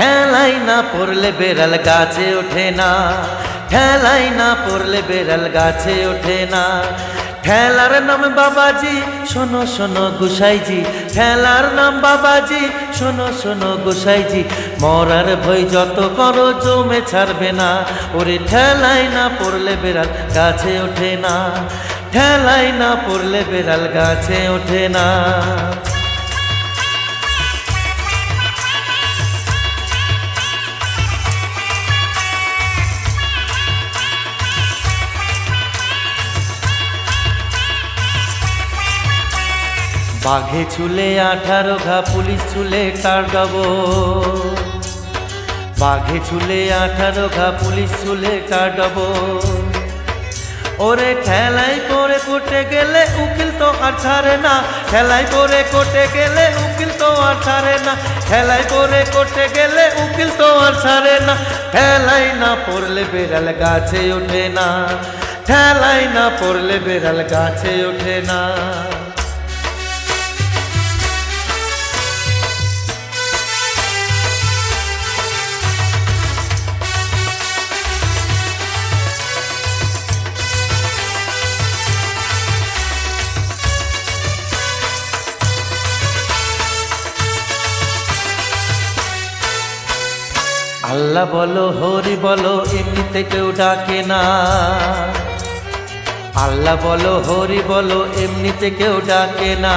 ঠেলাই না পড়লে বেড়াল গাছে ওঠে না, ঠেলাই না পড়লে বেড়াল গাছে ওঠে না। ঠেলার নাম বাবাজি, শোনো শোনো গোসাইজি, ঠেলার নাম বাবাজি, শোনো শোনো গোসাইজি। মরার ভয় যত করো জমে ছাড়বে না, ওরে ঠেলাই না পড়লে বেড়াল গাছে ওঠে না, ঠেলাই না পড়লে বেড়াল গাছে ওঠে না। বাঘে চুলে 18 ঘা, পুলিশ চুলে কাটাবো। বাঘে চুলে 18 ঘা, পুলিশ চুলে কাটাবো। ওরে ঠেলাই করে কোর্টে গেলে উকিল তো আর ছাড়ে না, ঠেলাই করে কোর্টে গেলে উকিল তো আর ছাড়ে না, ঠেলাই করে কোর্টে গেলে উকিল তো আর ছাড়ে না। ঠেলাই না পড়লে বেড়াল গাছে ওঠে না, ঠেলাই না পড়লে বেড়াল গাছে ওঠে না। আল্লাহ বলো হরি বলো এমনিতে কেউ ডাকে না, আল্লাহ বলো হরি বলো এমনিতে কেউ ডাকে না।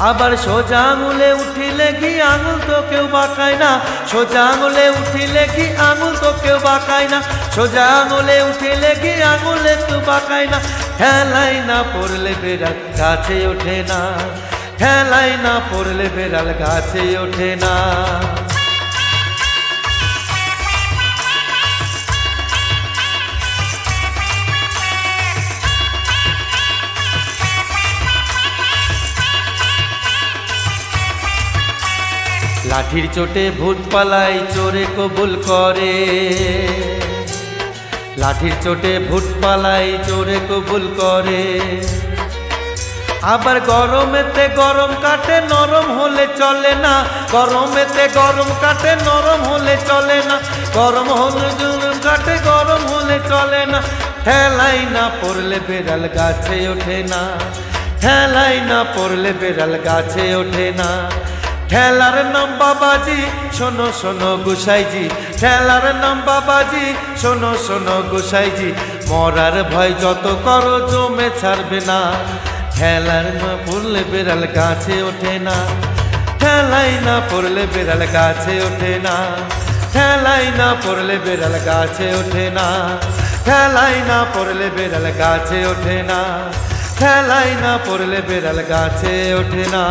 আবার সোজা আঙুলে উঠিলে ঘি আঙুল তো কেউ বাঁকায় না, সোজা আঙুলে উঠিলে ঘি আঙুল তো কেউ বাঁকায় না, সোজা আঙুলে উঠিলে ঘি আঙুলে কেউ বাঁকায় না। ঠেলাই না পড়লে বেড়াল গাছে ওঠে না, ঠেলাই না পড়লে বেড়াল গাছে ওঠে না। লাঠির চোটে ভূত পালায় চোরে কবুল করে, লাঠির চোটে ভূত পালায় চোরে কবুল করে। আবার গরমেতে গরম কাটে নরম হলে চলে না, গরমেতে গরম কাটে নরম হলে চলে না, গরম হলে গরম কাটে গরম হলে চলে না। ঠেলাই না পড়লে বেড়াল গাছে ওঠে না, ঠেলাই না পড়লে বেড়াল গাছে ওঠে না। ঠেলার নাম বাবাজি, শোনো শোনো গোসাইজি, ঠেলার নাম বাবাজি, শোনো শোনো গোসাইজি। মরার ভয় যত করো জমে ছাড়বে না, ঠেলার না পড়লে বেড়াল গাছে ওঠে না, ঠেলাই না পড়লে বেড়াল গাছে ওঠে না, ঠেলাই না পড়লে বেড়াল গাছে ওঠে না, ঠেলাই না পড়লে বেড়াল গাছে ওঠে না, ঠেলাই না পড়লে বেড়াল গাছে ওঠে না।